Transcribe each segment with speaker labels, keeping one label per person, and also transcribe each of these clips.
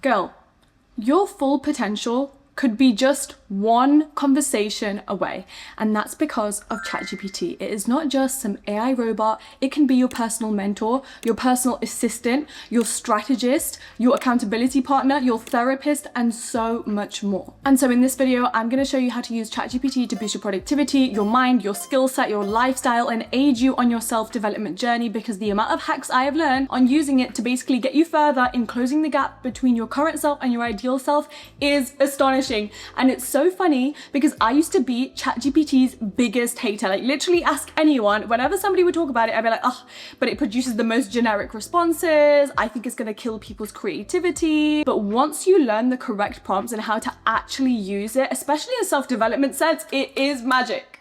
Speaker 1: Girl, your full potential could be just one conversation away, and that's because of ChatGPT. It is not just some AI robot. It can be your personal mentor, your personal assistant, your strategist, your accountability partner, your therapist, and so much more. And so in this video, I'm going to show you how to use ChatGPT to boost your productivity, your mind, your skill set, your lifestyle, and aid you on your self-development journey, because the amount of hacks I have learned on using it to basically get you further in closing the gap between your current self and your ideal self is astonishing. And it's so funny because I used to be ChatGPT's biggest hater. Like, literally ask anyone, whenever somebody would talk about it, I'd be like, oh, but it produces the most generic responses. I think it's gonna kill people's creativity. But once you learn the correct prompts and how to actually use it, especially in self-development sense, it is magic.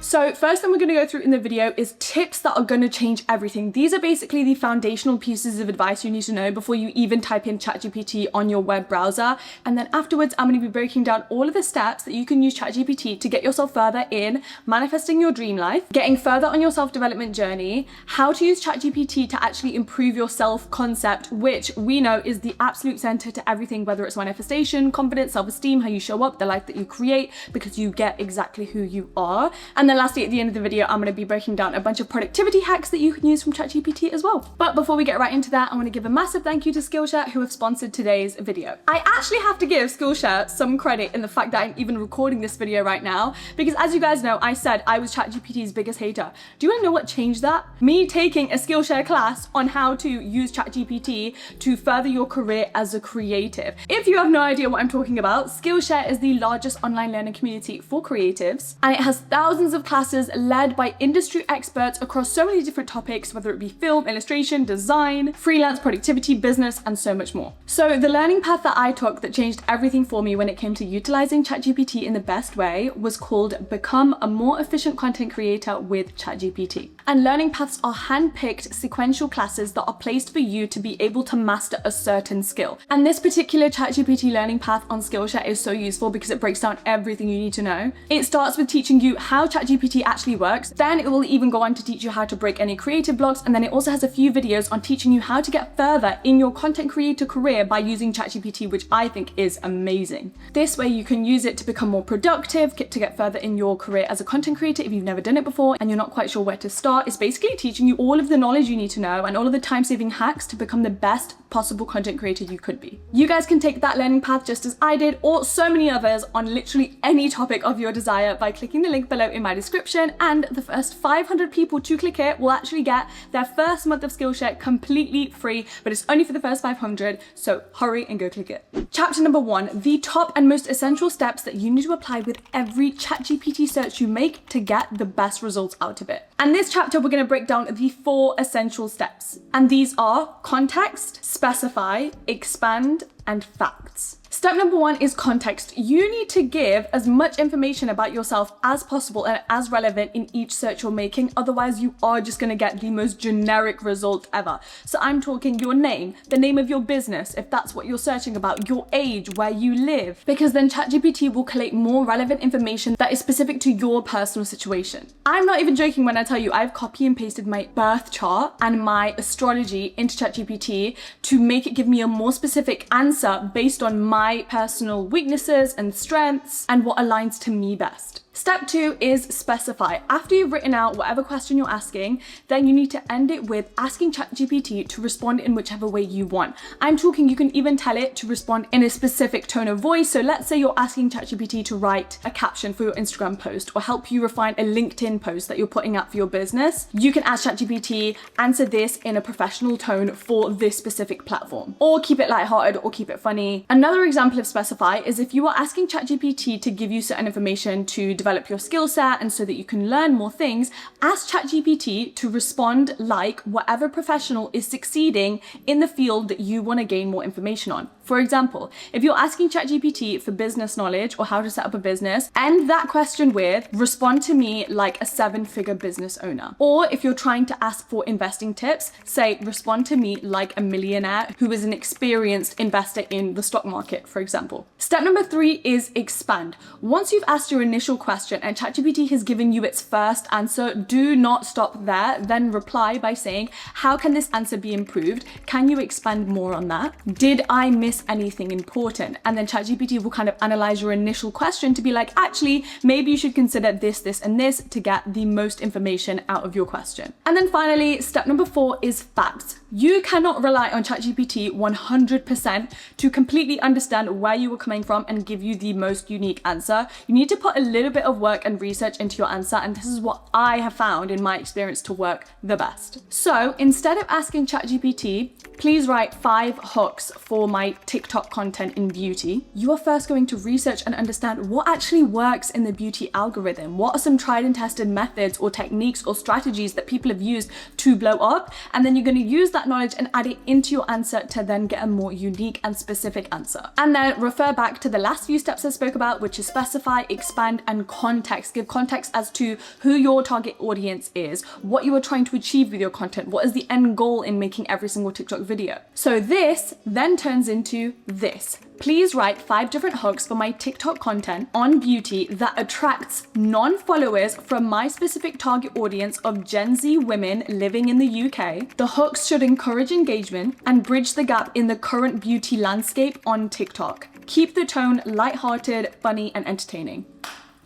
Speaker 1: So first thing we're going to go through in the video is tips that are going to change everything. These are basically the foundational pieces of advice you need to know before you even type in ChatGPT on your web browser. And then afterwards, I'm going to be breaking down all of the steps that you can use ChatGPT to get yourself further in manifesting your dream life, getting further on your self-development journey, how to use ChatGPT to actually improve your self-concept, which we know is the absolute center to everything, whether it's manifestation, confidence, self-esteem, how you show up, the life that you create, because you get exactly who you are. And then lastly, at the end of the video, I'm going to be breaking down a bunch of productivity hacks that you can use from ChatGPT as well. But before we get right into that, I want to give a massive thank you to Skillshare, who have sponsored today's video. I actually have to give Skillshare some credit in the fact that I'm even recording this video right now, because as you guys know, I said I was ChatGPT's biggest hater. Do you want to know what changed that? Me taking a Skillshare class on how to use ChatGPT to further your career as a creative. If you have no idea what I'm talking about, Skillshare is the largest online learning community for creatives, and it has thousands of classes led by industry experts across so many different topics, whether it be film, illustration, design, freelance, productivity, business, and so much more. So the learning path that I took that changed everything for me when it came to utilizing ChatGPT in the best way was called Become a More Efficient Content Creator with ChatGPT. And learning paths are hand-picked sequential classes that are placed for you to be able to master a certain skill. And this particular ChatGPT learning path on Skillshare is so useful because it breaks down everything you need to know. It starts with teaching you how ChatGPT actually works, then it will even go on to teach you how to break any creative blocks, and then it also has a few videos on teaching you how to get further in your content creator career by using ChatGPT, which I think is amazing. This way you can use it to become more productive, to get further in your career as a content creator if you've never done it before and you're not quite sure where to start. It's basically teaching you all of the knowledge you need to know and all of the time-saving hacks to become the best possible content creator you could be. You guys can take that learning path just as I did, or so many others, on literally any topic of your desire by clicking the link below in my description, and the first 500 people to click it will actually get their first month of Skillshare completely free, but it's only for the first 500, so hurry and go click it. Chapter number 1, the top and most essential steps that you need to apply with every ChatGPT search you make to get the best results out of it. And this chapter, we're going to break down the 4 essential steps, and these are context, specify, expand, and facts. Step number 1 is context. You need to give as much information about yourself as possible and as relevant in each search you're making. Otherwise, you are just going to get the most generic result ever. So I'm talking your name, the name of your business, if that's what you're searching about, your age, where you live, because then ChatGPT will collate more relevant information that is specific to your personal situation. I'm not even joking when I tell you I've copy and pasted my birth chart and my astrology into ChatGPT to make it give me a more specific answer based on my personal weaknesses and strengths and what aligns to me best. Step 2 is specify. After you've written out whatever question you're asking, then you need to end it with asking ChatGPT to respond in whichever way you want. I'm talking, you can even tell it to respond in a specific tone of voice. So let's say you're asking ChatGPT to write a caption for your Instagram post or help you refine a LinkedIn post that you're putting out for your business. You can ask ChatGPT, answer this in a professional tone for this specific platform, or keep it lighthearted or keep it funny. Another example of specify is if you are asking ChatGPT to give you certain information to develop your skill set and so that you can learn more things, ask ChatGPT to respond like whatever professional is succeeding in the field that you want to gain more information on. For example, if you're asking ChatGPT for business knowledge or how to set up a business, end that question with, respond to me like a 7-figure business owner. Or if you're trying to ask for investing tips, say, respond to me like a millionaire who is an experienced investor in the stock market, for example. Step number 3 is expand. Once you've asked your initial question, question and ChatGPT has given you its first answer, do not stop there. Then reply by saying, how can this answer be improved? Can you expand more on that? Did I miss anything important? And then ChatGPT will kind of analyze your initial question to be like, actually, maybe you should consider this, this, and this to get the most information out of your question. And then finally, step number 4 is facts. You cannot rely on ChatGPT 100% to completely understand where you were coming from and give you the most unique answer. You need to put a little bit of work and research into your answer, and this is what I have found in my experience to work the best. So instead of asking ChatGPT, please write 5 hooks for my TikTok content in beauty, you are first going to research and understand what actually works in the beauty algorithm. What are some tried and tested methods or techniques or strategies that people have used to blow up? And then you're going to use that knowledge and add it into your answer to then get a more unique and specific answer. And then refer back to the last few steps I spoke about, which is specify, expand, and context. Give context as to who your target audience is, what you are trying to achieve with your content, what is the end goal in making every single TikTok video. So this then turns into this. Please write 5 different hooks for my TikTok content on beauty that attracts non-followers from my specific target audience of Gen Z women living in the UK. The hooks should encourage engagement and bridge the gap in the current beauty landscape on TikTok. Keep the tone lighthearted, funny, and entertaining.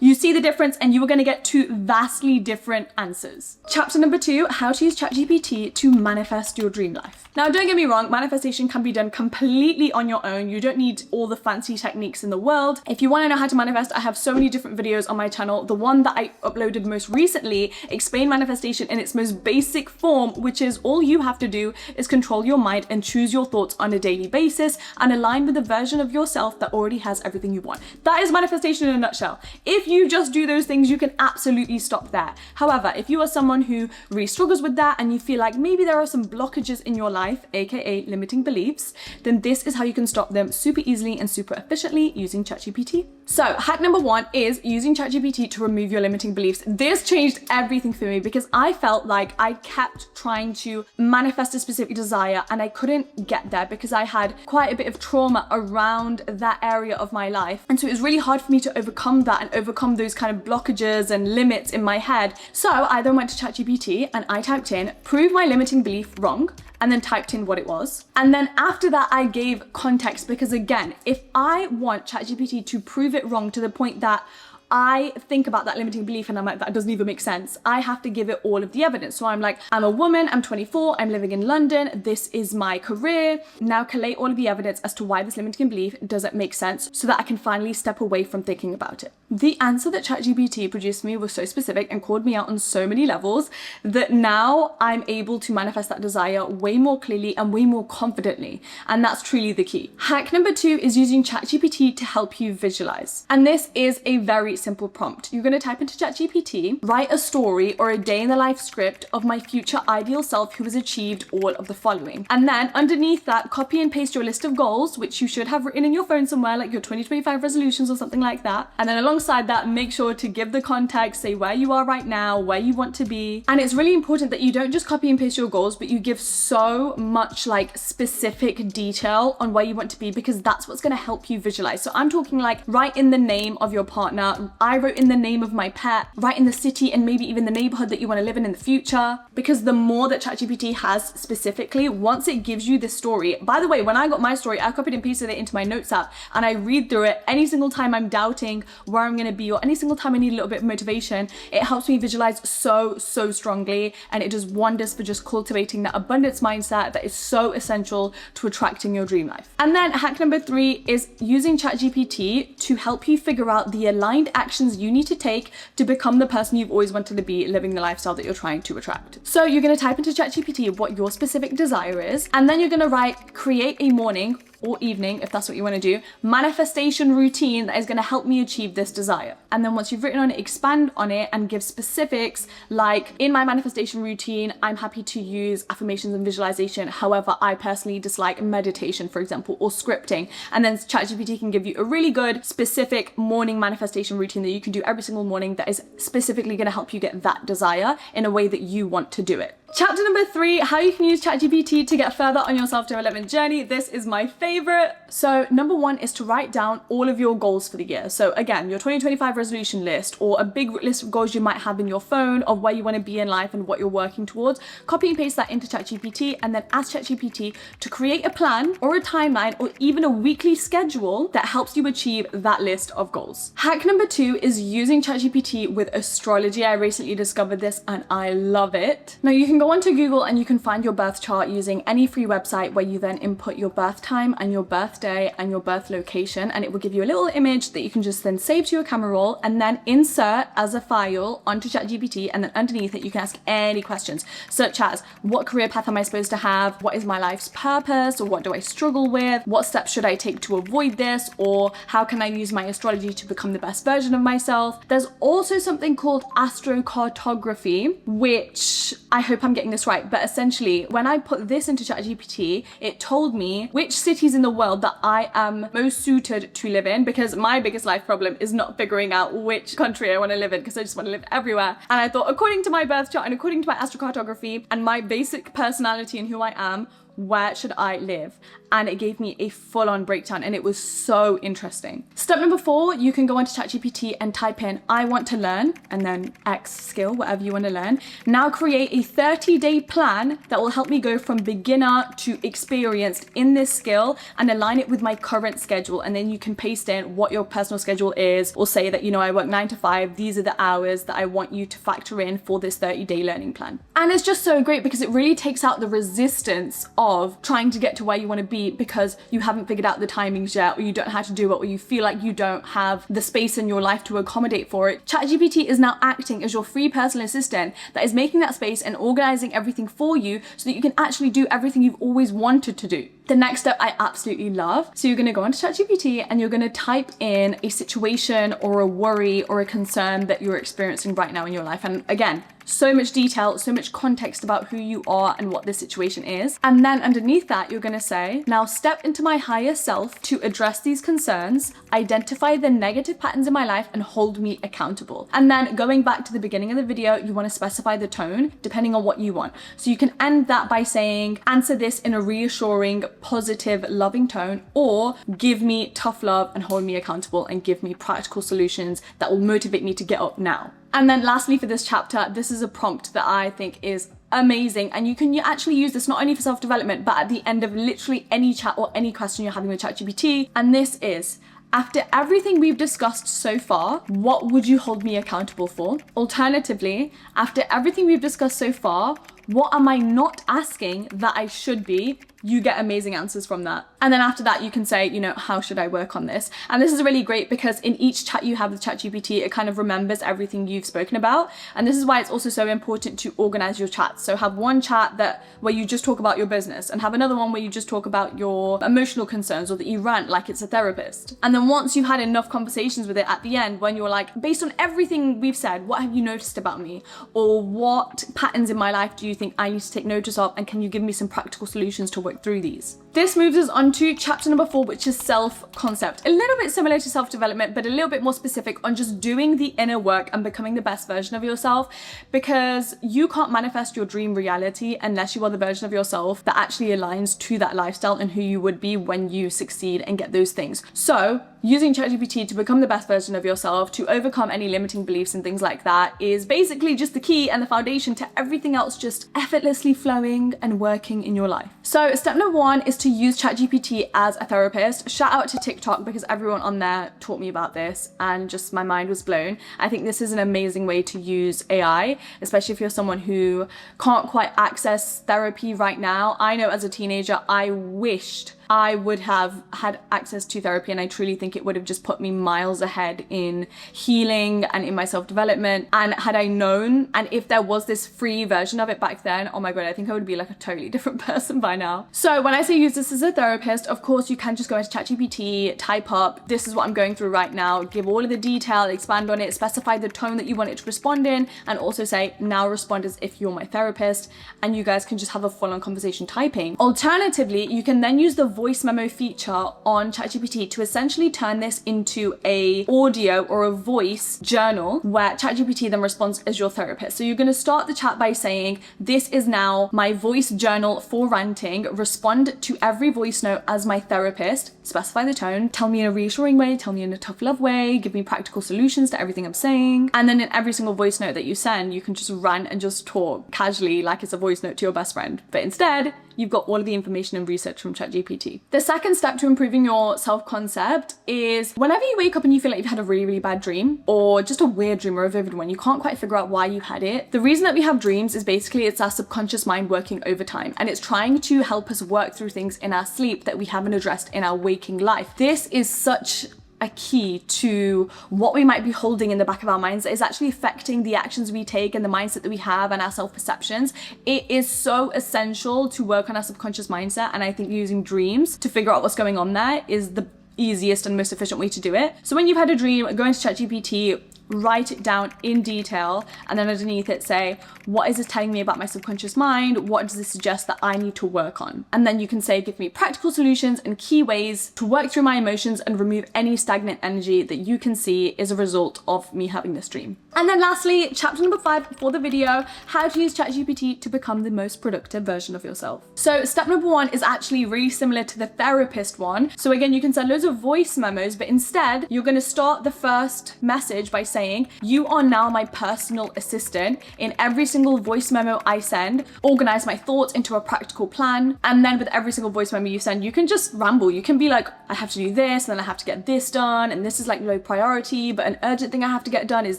Speaker 1: You see the difference, and you are going to get 2 vastly different answers. Chapter number 2, how to use ChatGPT to manifest your dream life. Now, don't get me wrong, manifestation can be done completely on your own. You don't need all the fancy techniques in the world. If you want to know how to manifest, I have so many different videos on my channel. The one that I uploaded most recently explained manifestation in its most basic form, which is all you have to do is control your mind and choose your thoughts on a daily basis and align with the version of yourself that already has everything you want. That is manifestation in a nutshell. If you just do those things, you can absolutely stop there. However, if you are someone who really struggles with that and you feel like maybe there are some blockages in your life, aka limiting beliefs, then this is how you can stop them super easily and super efficiently using ChatGPT. So hack number 1 is using ChatGPT to remove your limiting beliefs. This changed everything for me because I felt like I kept trying to manifest a specific desire and I couldn't get there because I had quite a bit of trauma around that area of my life. And so it was really hard for me to overcome that and overcome those kind of blockages and limits in my head. So I then went to ChatGPT and I typed in, prove my limiting belief wrong, and then typed in what it was. And then after that, I gave context because again, if I want ChatGPT to prove it wrong to the point that I think about that limiting belief and I'm like, that doesn't even make sense, I have to give it all of the evidence. So I'm like, I'm a woman, I'm 24, I'm living in London, this is my career. Now collate all of the evidence as to why this limiting belief doesn't make sense so that I can finally step away from thinking about it. The answer that ChatGPT produced for me was so specific and called me out on so many levels that now I'm able to manifest that desire way more clearly and way more confidently. And that's truly the key. Hack number 2 is using ChatGPT to help you visualize. And this is a very simple prompt. You're going to type into ChatGPT, write a story or a day in the life script of my future ideal self who has achieved all of the following. And then underneath that, copy and paste your list of goals, which you should have written in your phone somewhere, like your 2025 resolutions or something like that. And then alongside that, make sure to give the context, say where you are right now, where you want to be. And it's really important that you don't just copy and paste your goals, but you give so much like specific detail on where you want to be, because that's what's going to help you visualize. So I'm talking like write in the name of your partner, I wrote in the name of my pet, write in the city and maybe even the neighborhood that you want to live in the future. Because the more that ChatGPT has specifically, once it gives you this story, by the way, when I got my story, I copied and pasted it into my notes app and I read through it any single time I'm doubting where I'm going to be or any single time I need a little bit of motivation. It helps me visualize so strongly, and it does wonders for just cultivating that abundance mindset that is so essential to attracting your dream life. And then hack number 3 is using ChatGPT to help you figure out the aligned actions you need to take to become the person you've always wanted to be, living the lifestyle that you're trying to attract. So you're going to type into ChatGPT what your specific desire is, and then you're going to write, create a morning or evening, if that's what you want to do, manifestation routine that is going to help me achieve this desire. And then once you've written on it, expand on it and give specifics like, in my manifestation routine, I'm happy to use affirmations and visualization. However, I personally dislike meditation, for example, or scripting. And then ChatGPT can give you a really good specific morning manifestation routine that you can do every single morning that is specifically going to help you get that desire in a way that you want to do it. Chapter number 3, how you can use ChatGPT to get further on your self-development journey. This is my favorite. So number 1 is to write down all of your goals for the year. So again, your 2025 resolution list, or a big list of goals you might have in your phone of where you want to be in life and what you're working towards. Copy and paste that into ChatGPT and then ask ChatGPT to create a plan or a timeline or even a weekly schedule that helps you achieve that list of goals. Hack number 2 is using ChatGPT with astrology. I recently discovered this and I love it. Now you can go onto Google and you can find your birth chart using any free website where you then input your birth time and your birthday and your birth location, and it will give you a little image that you can just then save to your camera roll and then insert as a file onto ChatGPT, and then underneath it you can ask any questions such as, what career path am I supposed to have? What is my life's purpose? Or what do I struggle with? What steps should I take to avoid this? Or how can I use my astrology to become the best version of myself? There's also something called astrocartography, which I hope I'm getting this right, but essentially when I put this into ChatGPT, it told me which cities in the world that I am most suited to live in, because my biggest life problem is not figuring out which country I want to live in, because I just want to live everywhere. And I thought, according to my birth chart and according to my astrocartography and my basic personality and who I am, where should I live? And it gave me a full-on breakdown and it was so interesting. Step number 4, you can go onto ChatGPT and type in, I want to learn, and then X skill, whatever you want to learn. Now create a 30-day plan that will help me go from beginner to experienced in this skill and align it with my current schedule. And then you can paste in what your personal schedule is, or say that, you know, I work 9 to 5, these are the hours that I want you to factor in for this 30-day learning plan. And it's just so great because it really takes out the resistance of trying to get to where you want to be because you haven't figured out the timings yet, or you don't know how to do it, or you feel like you don't have the space in your life to accommodate for it. ChatGPT is now acting as your free personal assistant that is making that space and organizing everything for you so that you can actually do everything you've always wanted to do. The next step I absolutely love. So you're going to go onto ChatGPT and you're going to type in a situation or a worry or a concern that you're experiencing right now in your life. And again, so much detail, so much context about who you are and what this situation is. And then underneath that, you're going to say, now step into my higher self to address these concerns, identify the negative patterns in my life and hold me accountable. And then going back to the beginning of the video, you want to specify the tone depending on what you want. So you can end that by saying, answer this in a reassuring, positive, loving tone, or give me tough love and hold me accountable and give me practical solutions that will motivate me to get up now. And then lastly for this chapter, this is a prompt that I think is amazing, and you can actually use this not only for self-development but at the end of literally any chat or any question you're having with ChatGPT. And this is, after everything we've discussed so far, what would you hold me accountable for? Alternatively, after everything we've discussed so far, what am I not asking that I should be? You get amazing answers from that. And then after that, you can say, you know, how should I work on this? And this is really great because in each chat you have with ChatGPT, it kind of remembers everything you've spoken about. And this is why it's also so important to organize your chats. So have one chat where you just talk about your business, and have another one where you just talk about your emotional concerns, or that you rant like it's a therapist. And then once you've had enough conversations with it at the end, when you're like, based on everything we've said, what have you noticed about me? Or what patterns in my life do you think I need to take notice of? And can you give me some practical solutions to work through these? This moves us on to chapter number 4, which is self-concept. A little bit similar to self-development, but a little bit more specific on just doing the inner work and becoming the best version of yourself, because you can't manifest your dream reality unless you are the version of yourself that actually aligns to that lifestyle and who you would be when you succeed and get those things. So using ChatGPT to become the best version of yourself, to overcome any limiting beliefs and things like that, is basically just the key and the foundation to everything else just effortlessly flowing and working in your life. So step number 1 is to use ChatGPT as a therapist. Shout out to TikTok because everyone on there taught me about this and just my mind was blown. I think this is an amazing way to use AI, especially if you're someone who can't quite access therapy right now. I know as a teenager, I wished I would have had access to therapy, and I truly think it would have just put me miles ahead in healing and in my self-development. And had I known, and if there was this free version of it back then, oh my god, I think I would be like a totally different person by now. So when I say use this as a therapist, of course you can just go into ChatGPT, type up, this is what I'm going through right now, give all of the detail, expand on it, specify the tone that you want it to respond in, and also say, now respond as if you're my therapist, and you guys can just have a full-on conversation typing. Alternatively, you can then use the voice memo feature on ChatGPT to essentially turn this into a audio or a voice journal where ChatGPT then responds as your therapist. So you're going to start the chat by saying, this is now my voice journal for ranting. Respond to every voice note as my therapist. Specify the tone. Tell me in a reassuring way. Tell me in a tough love way. Give me practical solutions to everything I'm saying. And then in every single voice note that you send, you can just rant and just talk casually like it's a voice note to your best friend. But instead, you've got all of the information and research from ChatGPT. The second step to improving your self-concept is whenever you wake up and you feel like you've had a really, really bad dream, or just a weird dream or a vivid one, you can't quite figure out why you had it. The reason that we have dreams is basically it's our subconscious mind working overtime, and it's trying to help us work through things in our sleep that we haven't addressed in our waking life. This is such a key to what we might be holding in the back of our minds that is actually affecting the actions we take and the mindset that we have and our self-perceptions. It is so essential to work on our subconscious mindset, and I think using dreams to figure out what's going on there is the easiest and most efficient way to do it. So when you've had a dream, go into ChatGPT, write it down in detail, and then underneath it say, what is this telling me about my subconscious mind? What does this suggest that I need to work on? And then you can say, give me practical solutions and key ways to work through my emotions and remove any stagnant energy that you can see is a result of me having this dream. And then lastly, chapter number 5 for the video, how to use ChatGPT to become the most productive version of yourself. So step number 1 is actually really similar to the therapist one. So again, you can send loads of voice memos, but instead you're going to start the first message by saying, you are now my personal assistant. In every single voice memo I send, organize my thoughts into a practical plan. And then with every single voice memo you send, you can just ramble. You can be like, I have to do this, and then I have to get this done, and this is like low priority, but an urgent thing I have to get done is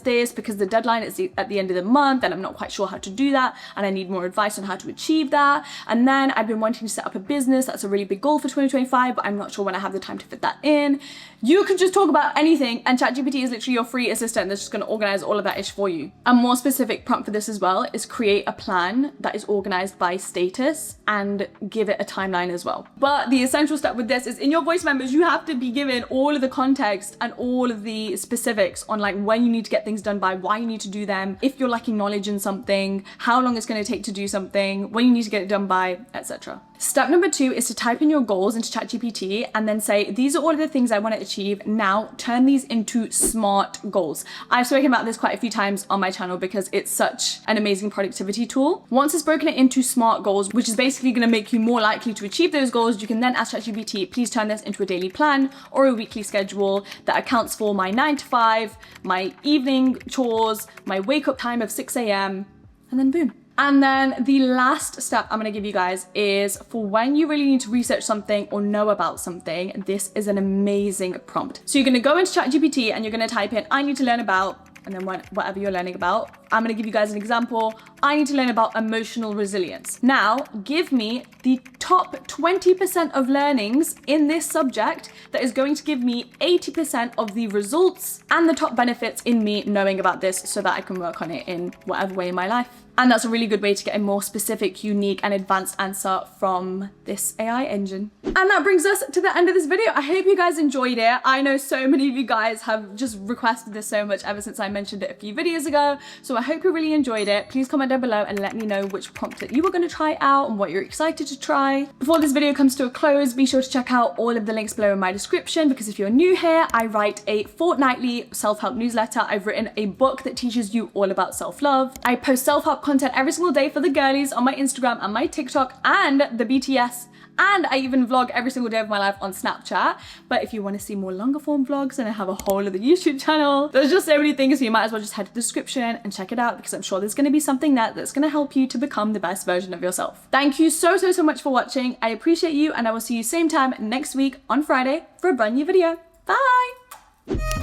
Speaker 1: this because the deadline is at the end of the month and I'm not quite sure how to do that, and I need more advice on how to achieve that. And then I've been wanting to set up a business. That's a really big goal for 2025, but I'm not sure when I have the time to fit that in. You could just talk about anything, and ChatGPT is literally your free assistant that's just going to organize all of that ish for you. A more specific prompt for this as well is create a plan that is organized by status and give it a timeline as well. But the essential step with this is in your voice memos, you have to be given all of the context and all of the specifics on like when you need to get things done by, why you need to do them, if you're lacking knowledge in something, how long it's going to take to do something, when you need to get it done by, etc. Step number 2 is to type in your goals into ChatGPT and then say, these are all of the things I want to achieve. Now turn these into SMART goals. I've spoken about this quite a few times on my channel because it's such an amazing productivity tool. Once it's broken it into SMART goals, which is basically going to make you more likely to achieve those goals, you can then ask ChatGPT, please turn this into a daily plan or a weekly schedule that accounts for my 9 to 5, my evening chores, my wake up time of 6 a.m, and then boom. And then the last step I'm going to give you guys is for when you really need to research something or know about something, this is an amazing prompt. So you're going to go into ChatGPT and you're going to type in, I need to learn about, and then whatever you're learning about. I'm going to give you guys an example. I need to learn about emotional resilience. Now, give me the top 20% of learnings in this subject that is going to give me 80% of the results and the top benefits in me knowing about this so that I can work on it in whatever way in my life. And that's a really good way to get a more specific, unique, and advanced answer from this AI engine. And that brings us to the end of this video. I hope you guys enjoyed it. I know so many of you guys have just requested this so much ever since I mentioned it a few videos ago. So I hope you really enjoyed it. Please comment down below and let me know which prompt that you were going to try out and what you're excited to try. Before this video comes to a close, be sure to check out all of the links below in my description, because if you're new here, I write a fortnightly self-help newsletter. I've written a book that teaches you all about self-love. I post self-help content every single day for the girlies on my Instagram and my TikTok and the BTS, and I even vlog every single day of my life on Snapchat. But if you want to see more longer form vlogs, and I have a whole other YouTube channel, there's just so many things, so you might as well just head to the description and check it out, because I'm sure there's going to be something that's going to help you to become the best version of yourself. Thank you so much for watching. I appreciate you, and I will see you same time next week on Friday for a brand new video. Bye!